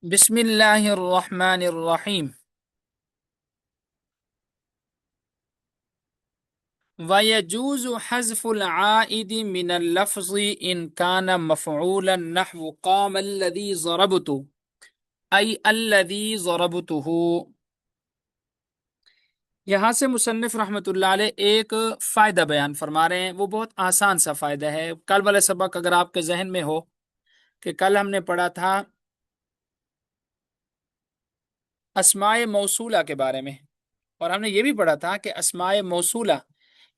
بسم اللہ الرحمن الرحیم وَيَجُوزُ حَذْفُ الْعَائِدِ مِنَ اللَّفْظِ إِنْ كَانَ مَفْعُولًا نَحْوُ قَامَ الَّذِي ضَرَبْتُ أي الَّذِي ضَرَبْتُهُ۔ یہاں سے مصنف رحمۃ اللہ علیہ ایک فائدہ بیان فرما رہے ہیں، وہ بہت آسان سا فائدہ ہے۔ کل والے سبق اگر آپ کے ذہن میں ہو کہ کل ہم نے پڑھا تھا اسماء موصولہ کے بارے میں، اور ہم نے یہ بھی پڑھا تھا کہ اسماء موصولہ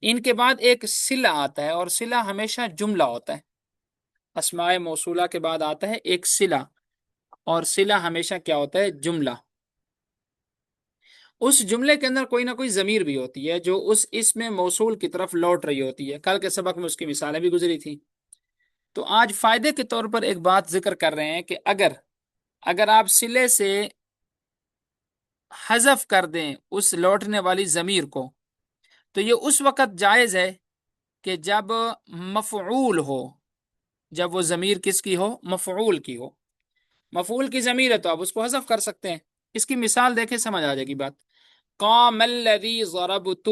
ان کے بعد ایک صلہ آتا ہے، اور صلہ ہمیشہ جملہ ہوتا ہے۔ اسماء موصولہ کے بعد آتا ہے ایک صلہ، اور صلہ ہمیشہ کیا ہوتا ہے؟ جملہ۔ اس جملے کے اندر کوئی نہ کوئی ضمیر بھی ہوتی ہے جو اس اسم موصول کی طرف لوٹ رہی ہوتی ہے۔ کل کے سبق میں اس کی مثالیں بھی گزری تھی۔ تو آج فائدے کے طور پر ایک بات ذکر کر رہے ہیں کہ اگر آپ صلے سے حذف کر دیں اس لوٹنے والی ضمیر کو، تو یہ اس وقت جائز ہے کہ جب مفعول ہو، جب وہ ضمیر کس کی ہو؟ مفعول کی ہو۔ مفعول کی ضمیر ہے تو آپ اس کو حذف کر سکتے ہیں۔ اس کی مثال دیکھیں، سمجھ آ جائے گی بات۔ قام الذی ضربت،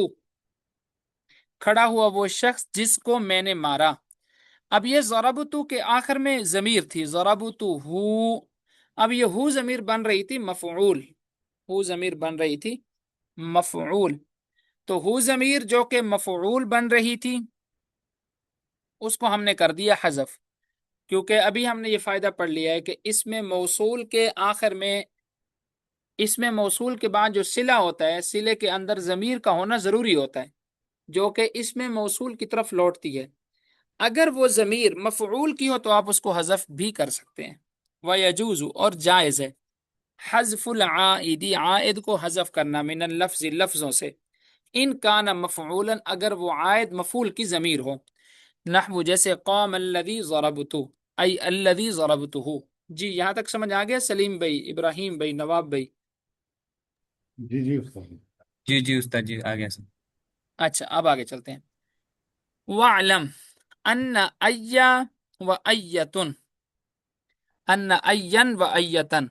کھڑا ہوا وہ شخص جس کو میں نے مارا۔ اب یہ ضربت کے آخر میں ضمیر تھی، ضربت ہو۔ اب یہ ہو ضمیر بن رہی تھی مفعول، ہو ضمیر بن رہی تھی مفعول۔ تو ہو ضمیر جو کہ مفعول بن رہی تھی، اس کو ہم نے کر دیا حذف، کیونکہ ابھی ہم نے یہ فائدہ پڑھ لیا ہے کہ اس میں موصول کے آخر میں، اس میں موصول کے بعد جو صلہ ہوتا ہے، صلے کے اندر ضمیر کا ہونا ضروری ہوتا ہے جو کہ اس میں موصول کی طرف لوٹتی ہے۔ اگر وہ ضمیر مفعول کی ہو تو آپ اس کو حذف بھی کر سکتے ہیں۔ وَيَجُوزُ، اور جائز ہے، حذف العائد، عائد کو حذف کرنا، من اللفظ، لفظوں سے، ان کان مفعولا، اگر وہ عائد مفعول کی ضمیر ہو، نحو جیسے قام الذی ضربت ای الذی ضربتہ۔ جی یہاں تک سمجھ آ گیا سلیم بھائی، ابراہیم بھائی، نواب بھائی؟ جی جی استاد۔ جی جی استاد جی آ گیا سر۔ اچھا اب آگے چلتے ہیں۔ وَعْلَمْ أَنَّ أَيَّ وَأَيَّتٌ، أَنَّ أَيًّا وَأَيَّتًا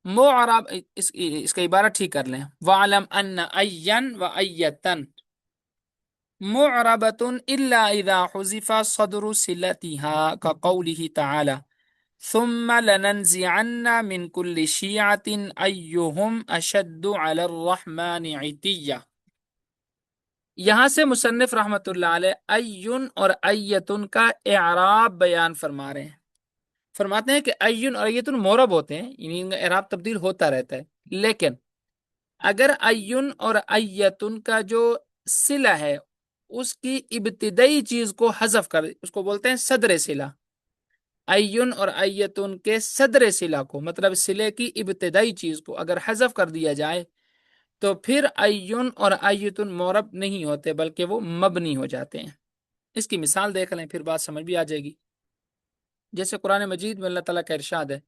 معرب، اس کا عبارہ ٹھیک کر لیں۔ وَعْلَمْ أَنَّ أَيًّا وَأَيَّتًا معربة إلا إذا حذف صدر صلتها كقوله تعالى ثم لننزعن من كل شيعة أيهم أشد على الرحمن عتيا۔ یہاں سے مصنف رحمت اللہ علیہ ایون اور ایتن کا اعراب بیان فرما رہے ہیں۔ فرماتے ہیں کہ ایون اور ایتن معرب ہوتے ہیں، ان کا اعراب تبدیل ہوتا رہتا ہے، لیکن اگر ایون اور ایتن کا جو صلہ ہے اس کی ابتدائی چیز کو حذف کر، اس کو بولتے ہیں صدر صلہ۔ ایون اور ایتن کے صدر صلہ کو، مطلب صلے کی ابتدائی چیز کو اگر حذف کر دیا جائے تو پھر ایون اور ایتن معرب نہیں ہوتے بلکہ وہ مبنی ہو جاتے ہیں۔ اس کی مثال دیکھ لیں، پھر بات سمجھ بھی آ جائے گی۔ جیسے قرآن مجید میں اللہ تعالیٰ کا ارشاد ہے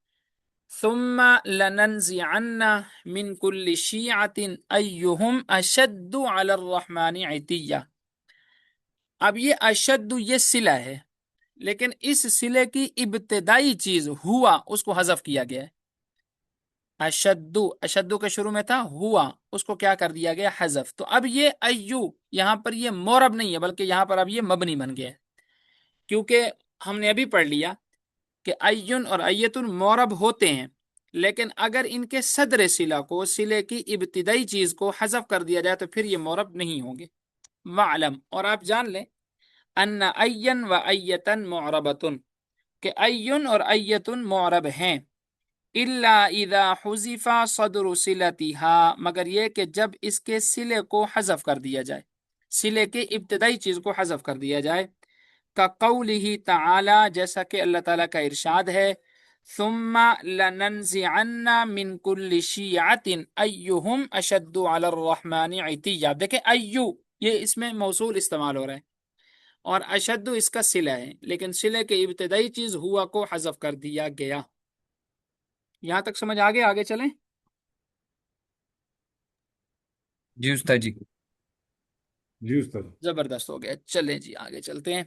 ثم لننزعن من كل شيعة أيهم أشد على الرحمن عتيا۔ اب یہ اشد یہ صلہ ہے، لیکن اس صلے کی ابتدائی چیز ہوا اس کو حذف کیا گیا ہے۔ اشدو کے شروع میں تھا ہوا، اس کو کیا کر دیا گیا؟ حذف۔ تو اب یہ ایو یہاں پر یہ مورب نہیں ہے بلکہ یہاں پر اب یہ مبنی بن گیا ہے، کیونکہ ہم نے ابھی پڑھ لیا کہ ایون اور ایتن مورب ہوتے ہیں، لیکن اگر ان کے صدر صلہ کو، صلے کی ابتدائی چیز کو حذف کر دیا جائے تو پھر یہ مورب نہیں ہوں گے۔ وعلم، اور آپ جان لیں، ان این و ایتن معربتن، کہ ایون اور ایتن معرب ہیں، الا اذا حذف صدر صلتها، مگر یہ کہ جب اس کے صلے کو حذف کر دیا جائے، صلے کی ابتدائی چیز کو حذف کر دیا جائے، کا قولہ تعالی، جیسا کہ اللہ تعالیٰ کا ارشاد ہے ثم لننزعن من كل شیعة ایہم اشد علی الرحمن عتیا۔ دیکھیں ایو یہ اس میں موصول استعمال ہو رہا ہے اور اشد اس کا صلہ ہے، لیکن صلے کی ابتدائی چیز ہوا کو حذف کر دیا گیا۔ یہاں تک سمجھ آگے؟ آگے چلیں۔ جی استاد جی۔ جی استاد۔ زبردست ہو گیا، چلیں جی آگے چلتے ہیں۔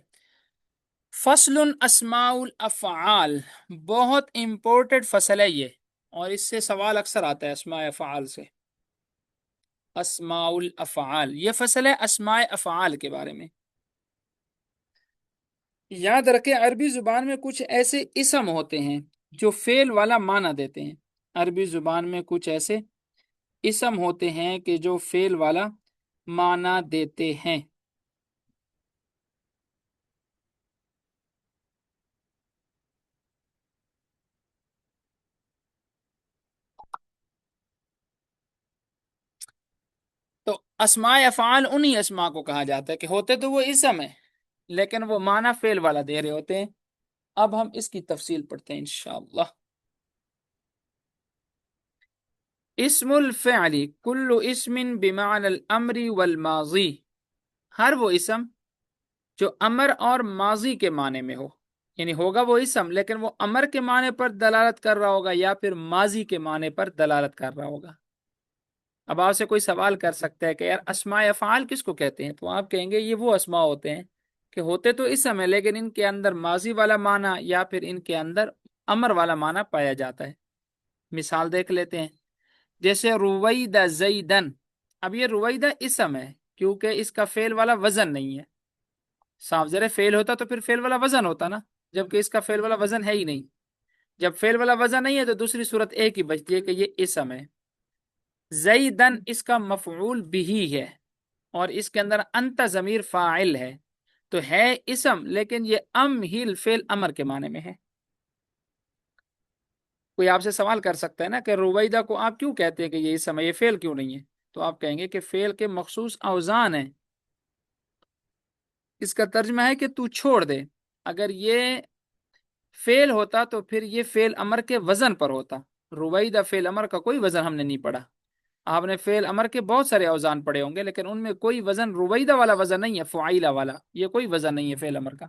فصل اسماء الافعال، بہت امپورٹنٹ فصل ہے یہ، اور اس سے سوال اکثر آتا ہے اسماء افعال سے. اسماء الافعال، یہ فصل ہے اسماء افعال کے بارے میں. یاد رکھیں عربی زبان میں کچھ ایسے اسم ہوتے ہیں جو فعل والا معنی دیتے ہیں. عربی زبان میں کچھ ایسے اسم ہوتے ہیں کہ جو فعل والا معنی دیتے ہیں. تو اسماء افعال انہی اسماء کو کہا جاتا ہے کہ ہوتے تو وہ اسم ہے لیکن وہ معنی فعل والا دے رہے ہوتے ہیں. اب ہم اس کی تفصیل پڑھتے ہیں انشاءاللہ. اسم الفعل کل اسم بمعنى الامر والماضی، ہر وہ اسم جو امر اور ماضی کے معنی میں ہو، یعنی ہوگا وہ اسم لیکن وہ امر کے معنی پر دلالت کر رہا ہوگا یا پھر ماضی کے معنی پر دلالت کر رہا ہوگا. اب آپ سے کوئی سوال کر سکتا ہے کہ یار اسماء افعال کس کو کہتے ہیں، تو آپ کہیں گے یہ وہ اسماء ہوتے ہیں کہ ہوتے تو اسم ہے لیکن ان کے اندر ماضی والا معنی یا پھر ان کے اندر امر والا معنی پایا جاتا ہے. مثال دیکھ لیتے ہیں، جیسے رویدہ زیدن. اب یہ رویدہ اسم ہے کیونکہ اس کا فعل والا وزن نہیں ہے. صاف زر فعل ہوتا تو پھر فعل والا وزن ہوتا نا، جبکہ اس کا فعل والا وزن ہے ہی نہیں. جب فعل والا وزن نہیں ہے تو دوسری صورت ایک ہی بچتی ہے کہ یہ اسم ہے. زیدن اس کا مفعول بھی ہے اور اس کے اندر انت ضمیر فاعل ہے، تو ہے اسم لیکن یہ ام ہی فعل امر کے معنی میں ہے. کوئی آپ سے سوال کر سکتا ہے نا کہ رویدہ کو آپ کیوں کہتے ہیں کہ یہ اسم ہے، یہ فعل کیوں نہیں ہے؟ تو آپ کہیں گے کہ فعل کے مخصوص اوزان ہیں. اس کا ترجمہ ہے کہ تو چھوڑ دے. اگر یہ فعل ہوتا تو پھر یہ فعل امر کے وزن پر ہوتا. رویدہ فعل امر کا کوئی وزن ہم نے نہیں پڑھا. آپ نے فعل امر کے بہت سارے اوزان پڑھے ہوں گے لیکن ان میں کوئی وزن رویدہ والا وزن نہیں ہے، فعیلہ والا، یہ کوئی وزن نہیں ہے فعل امر کا.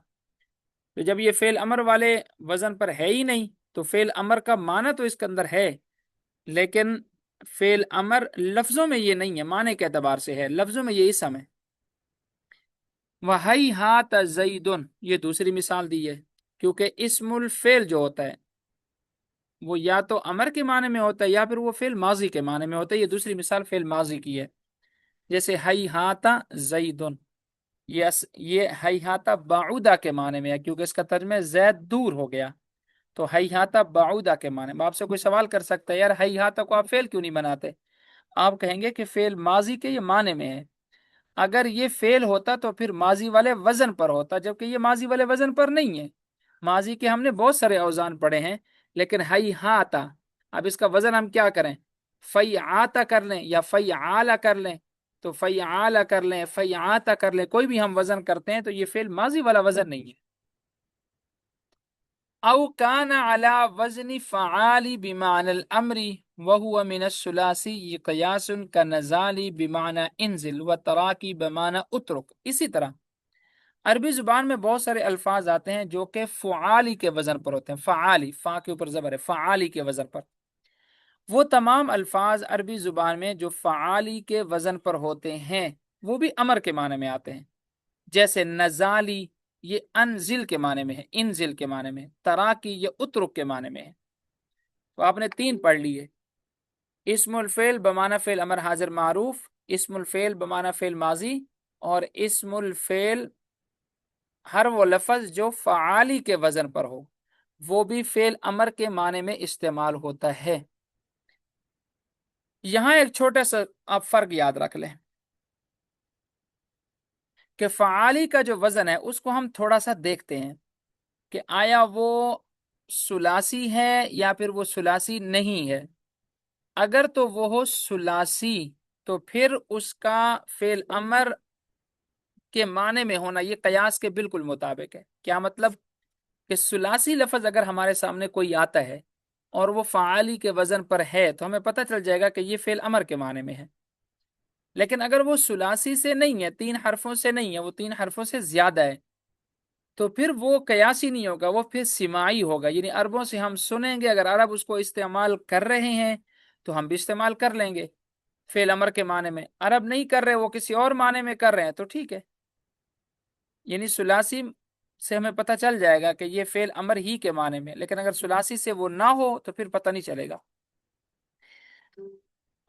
تو جب یہ فعل امر والے وزن پر ہے ہی نہیں تو فعل امر کا معنی تو اس کے اندر ہے لیکن فعل امر لفظوں میں یہ نہیں ہے، معنی کے اعتبار سے ہے، لفظوں میں یہ اسم ہے. وَهَيْهَاتَ زَيْدٌ، یہ دوسری مثال دی ہے کیونکہ اسم الفعل جو ہوتا ہے وہ یا تو امر کے معنی میں ہوتا ہے یا پھر وہ فعل ماضی کے معنی میں ہوتا ہے. یہ دوسری مثال فعل ماضی کی ہے، جیسے ہیہاتا زیدن. یہ ہیہاتا بعودہ کے معنی میں ہے کیونکہ اس کا ترجمہ ہے زید دور ہو گیا، تو ہیہاتا بعودہ کے معنی میں. آپ سے کوئی سوال کر سکتا ہے یار ہیہاتا کو آپ فعل کیوں نہیں بناتے؟ آپ کہیں گے کہ فعل ماضی کے یہ معنی میں ہے. اگر یہ فعل ہوتا تو پھر ماضی والے وزن پر ہوتا، جبکہ یہ ماضی والے وزن پر نہیں ہے. ماضی کے ہم نے بہت سارے اوزان پڑھے ہیں لیکن ہیہاتا، اب اس کا وزن ہم کیا کریں؟ فیعاتا کر لیں یا فیعالا کر لیں، تو فیعالا کر لیں فیعاتا کر لیں، کوئی بھی ہم وزن کرتے ہیں تو یہ فعل ماضی والا وزن نہیں ہے. او کان علی وزن فعالی بمعنی الامر وهو من الثلاثی قیاس کنزالی بمعنی انزل وتراکی بمعنی اترک. اسی طرح عربی زبان میں بہت سارے الفاظ آتے ہیں جو کہ فعالی کے وزن پر ہوتے ہیں. فعالی، فا کے اوپر زبر ہے، فعالی کے وزن پر. وہ تمام الفاظ عربی زبان میں جو فعالی کے وزن پر ہوتے ہیں وہ بھی امر کے معنی میں آتے ہیں. جیسے نزالی یہ انزل کے معنی میں ہے، انزل کے معنی میں. تراکی یہ اترک کے معنی میں ہے. تو آپ نے تین پڑھ لیے، اسم الفعل بمعنی فعل امر حاضر معروف، اسم الفعل بمعنی فعل ماضی، اور اسم الفعل ہر وہ لفظ جو فعالی کے وزن پر ہو وہ بھی فعل امر کے معنی میں استعمال ہوتا ہے. یہاں ایک چھوٹا سا آپ فرق یاد رکھ لیں کہ فعالی کا جو وزن ہے اس کو ہم تھوڑا سا دیکھتے ہیں کہ آیا وہ ثلاثی ہے یا پھر وہ ثلاثی نہیں ہے. اگر تو وہ ہو ثلاثی تو پھر اس کا فعل امر کے معنی میں ہونا یہ قیاس کے بالکل مطابق ہے. کیا مطلب؟ کہ ثلاثی لفظ اگر ہمارے سامنے کوئی آتا ہے اور وہ فعالی کے وزن پر ہے تو ہمیں پتہ چل جائے گا کہ یہ فعل امر کے معنی میں ہے. لیکن اگر وہ ثلاثی سے نہیں ہے، تین حرفوں سے نہیں ہے، وہ تین حرفوں سے زیادہ ہے، تو پھر وہ قیاسی نہیں ہوگا، وہ پھر سماعی ہوگا. یعنی عربوں سے ہم سنیں گے، اگر عرب اس کو استعمال کر رہے ہیں تو ہم بھی استعمال کر لیں گے فعل امر کے معنی میں. عرب نہیں کر رہے، وہ کسی اور معنی میں کر رہے ہیں تو ٹھیک ہے. یعنی ثلاثی سے ہمیں پتہ چل جائے گا کہ یہ فعل امر ہی کے معنی میں، لیکن اگر ثلاثی سے وہ نہ ہو تو پھر پتہ نہیں چلے گا.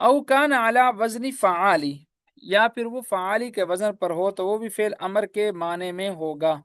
او کان علی وزن فعالی، یا پھر وہ فعالی کے وزن پر ہو تو وہ بھی فعل امر کے معنی میں ہوگا۔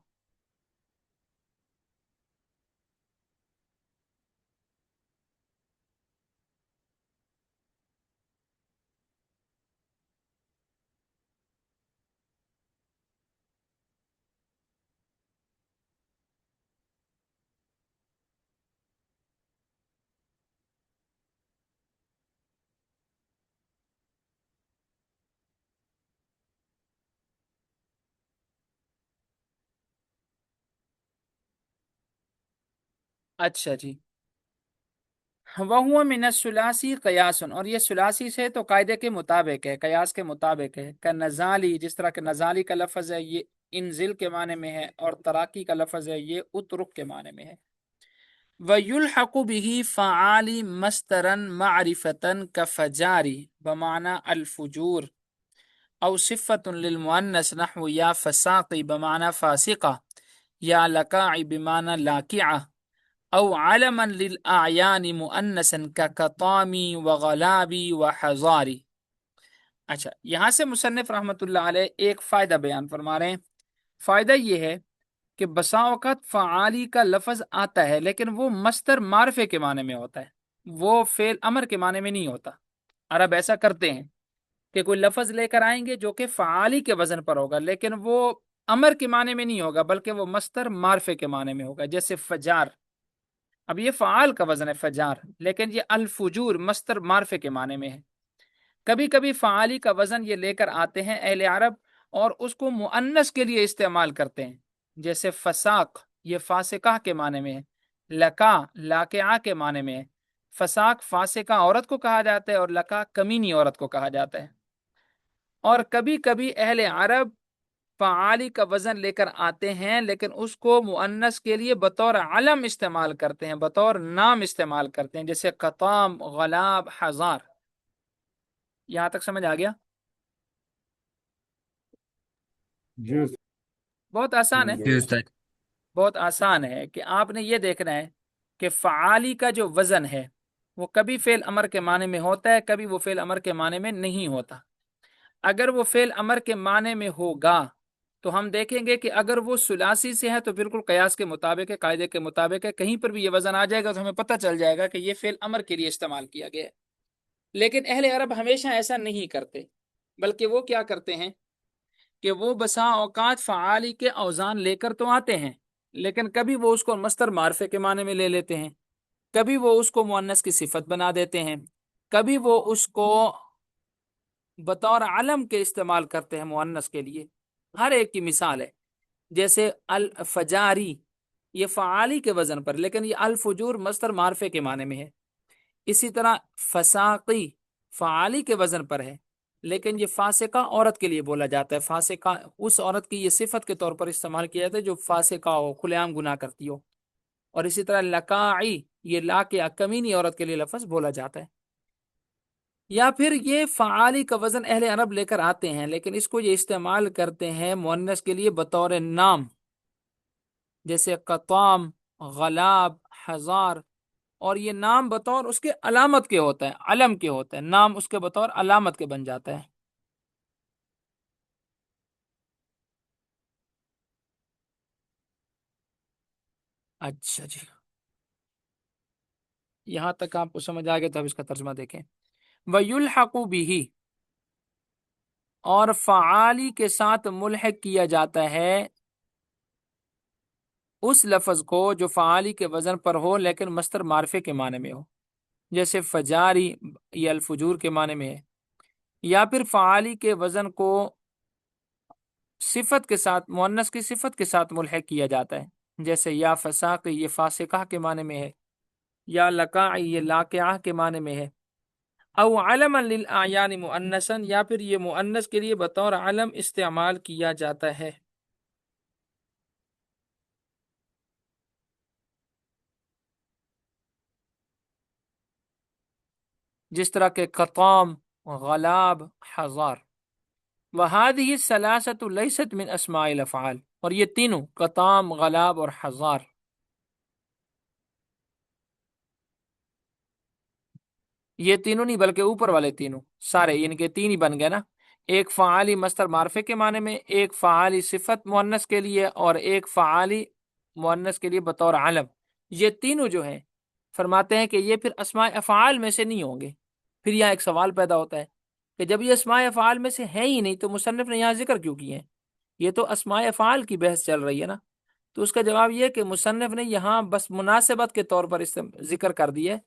اچھا جی، وَهُوَ مِنَ الثُّلَاثِ قیاس، اور یہ ثلاثی سے تو قاعدے کے مطابق ہے، قیاس کے مطابق ہے، کہ نزالی، جس طرح کہ نزالی کا لفظ ہے یہ انزل کے معنی میں ہے، اور تراکی کا لفظ ہے یہ اترک کے معنی میں ہے۔ وَيُلْحَقُ بِهِ فَعَالِ مَصْدَرًا مَعْرِفَةً كَفَجَارِ بمعنى الفجور، او صفة للمؤنث نحو یا فساقی بمعنى فاسقہ، یا لکاعی بمعنى لاکعہ، او علما للاعیان مؤنثا ککطامی وغلابی وحضاری۔ اچھا، یہاں سے مصنف رحمۃ اللہ علیہ ایک فائدہ بیان فرما رہے ہیں۔ فائدہ یہ ہے کہ بسا اوقات فعالی کا لفظ آتا ہے لیکن وہ مصدر معرفے کے معنی میں ہوتا ہے، وہ فعل امر کے معنی میں نہیں ہوتا۔ عرب ایسا کرتے ہیں کہ کوئی لفظ لے کر آئیں گے جو کہ فعالی کے وزن پر ہوگا لیکن وہ امر کے معنی میں نہیں ہوگا بلکہ وہ مصدر معرفے کے معنی میں ہوگا، جیسے فجار۔ اب یہ فعال کا وزن ہے فجار، لیکن یہ الفجور مصدر معرفے کے معنی میں ہے۔ کبھی کبھی فعالی کا وزن یہ لے کر آتے ہیں اہل عرب اور اس کو مؤنث کے لیے استعمال کرتے ہیں، جیسے فساق، یہ فاسقہ کے معنی میں ہے، لکا لاکعہ کے معنی میں ہے۔ فساق فاسقہ عورت کو کہا جاتا ہے اور لکا کمینی عورت کو کہا جاتا ہے۔ اور کبھی کبھی اہل عرب فعالی کا وزن لے کر آتے ہیں لیکن اس کو مؤنث کے لیے بطور علم استعمال کرتے ہیں، بطور نام استعمال کرتے ہیں، جیسے قطام، غلاب، حضار۔ یہاں تک سمجھ آ گیا؟ جی استاد بہت آسان ہے، جی استاد بہت آسان ہے کہ آپ نے یہ دیکھنا ہے کہ فعالی کا جو وزن ہے وہ کبھی فعل امر کے معنی میں ہوتا ہے، کبھی وہ فعل امر کے معنی میں نہیں ہوتا۔ اگر وہ فعل امر کے معنی میں ہوگا تو ہم دیکھیں گے کہ اگر وہ ثلاثی سے ہے تو بالکل قیاس کے مطابق ہے، قاعدے کے مطابق ہے، کہیں پر بھی یہ وزن آ جائے گا تو ہمیں پتہ چل جائے گا کہ یہ فعل امر کے لیے استعمال کیا گیا ہے۔ لیکن اہل عرب ہمیشہ ایسا نہیں کرتے، بلکہ وہ کیا کرتے ہیں کہ وہ بسا اوقات فعالی کے اوزان لے کر تو آتے ہیں لیکن کبھی وہ اس کو مصدر معرفے کے معنی میں لے لیتے ہیں، کبھی وہ اس کو مؤنث کی صفت بنا دیتے ہیں، کبھی وہ اس کو بطور علم کے استعمال کرتے ہیں مؤنث کے لیے۔ ہر ایک کی مثال ہے، جیسے الفجاری، یہ فعالی کے وزن پر لیکن یہ الفجور مصدر معرفے کے معنی میں ہے۔ اسی طرح فساقی فعالی کے وزن پر ہے لیکن یہ فاسقہ عورت کے لیے بولا جاتا ہے، فاسقہ اس عورت کی یہ صفت کے طور پر استعمال کیا جاتا ہے جو فاسقہ ہو، کھلے عام گناہ کرتی ہو۔ اور اسی طرح لکاعی، یہ لاکعہ کمینی عورت کے لیے لفظ بولا جاتا ہے۔ یا پھر یہ فعالی کا وزن اہل عرب لے کر آتے ہیں لیکن اس کو یہ استعمال کرتے ہیں مؤنث کے لیے بطور نام، جیسے قطام، غلاب، حضار، اور یہ نام بطور اس کے علامت کے ہوتا ہے، علم کے ہوتا ہے، نام اس کے بطور علامت کے بن جاتا ہے۔ اچھا جی، یہاں تک آپ کو سمجھ آ گیا تو اب اس کا ترجمہ دیکھیں۔ وَيُلْحَقُ بِهِ، اور فعالی کے ساتھ ملحق کیا جاتا ہے اس لفظ کو جو فعالی کے وزن پر ہو لیکن مصدر معرفے کے معنی میں ہو، جیسے فجاری، یہ الفجور کے معنی میں ہے۔ یا پھر فعالی کے وزن کو صفت کے ساتھ، مؤنث کی صفت کے ساتھ ملحق کیا جاتا ہے، جیسے یا فساقی، یہ فاسقہ کے معنی میں ہے، یا لکاعی، یہ لاکعہ کے معنی میں ہے، او علما للاعیان مؤنثا، یا پھر یہ مؤنث کے لیے بطور علم استعمال کیا جاتا ہے، جس طرح کہ قطام، غلاب، حضار۔ وهذه الثلاثة ليست من اسماء الافعال، اور یہ تینوں قطام، غلاب اور حضار یہ تینوں نہیں بلکہ اوپر والے تینوں سارے ان کے تین ہی بن گئے نا. ایک فعالی مصدر معرفے کے معنی میں، ایک فعالی صفت مؤنث کے لیے، اور ایک فعالی مؤنث کے لیے بطور علم. یہ تینوں جو ہیں فرماتے ہیں کہ یہ پھر اسماء افعال میں سے نہیں ہوں گے. پھر یہاں ایک سوال پیدا ہوتا ہے کہ جب یہ اسماء افعال میں سے ہیں ہی نہیں تو مصنف نے یہاں ذکر کیوں کیے ہیں؟ یہ تو اسماء افعال کی بحث چل رہی ہے نا. تو اس کا جواب یہ کہ مصنف نے یہاں بس مناسبت کے طور پر ذکر کر دیا ہے،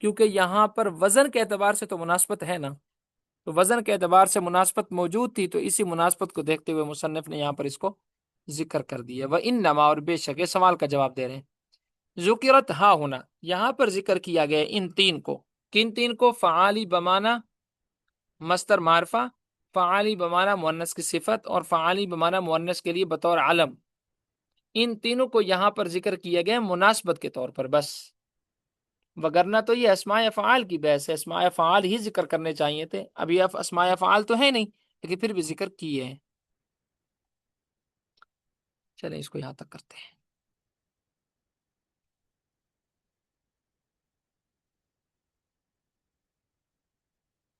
کیونکہ یہاں پر وزن کے اعتبار سے تو مناسبت ہے نا. تو وزن کے اعتبار سے مناسبت موجود تھی، تو اسی مناسبت کو دیکھتے ہوئے مصنف نے یہاں پر اس کو ذکر کر دیا. وہ ان نما، اور بے شک، یہ سوال کا جواب دے رہے ہیں. ذکرت ہا ہونا، یہاں پر ذکر کیا گیا ان تین کو. کن تین کو؟ فعالی بمانا مصدر معرفہ، فعالی بمانا مؤنث کی صفت، اور فعالی بمانا مؤنث کے لیے بطور علم. ان تینوں کو یہاں پر ذکر کیا گیا مناسبت کے طور پر بس، وگرنہ تو یہ اسماء افعال کی بحث ہے، اسماء افعال ہی ذکر کرنے چاہیے تھے. ابھی اسماء افعال تو ہے نہیں لیکن پھر بھی ذکر کیے ہیں. چلیں اس کو یہاں تک کرتے ہیں.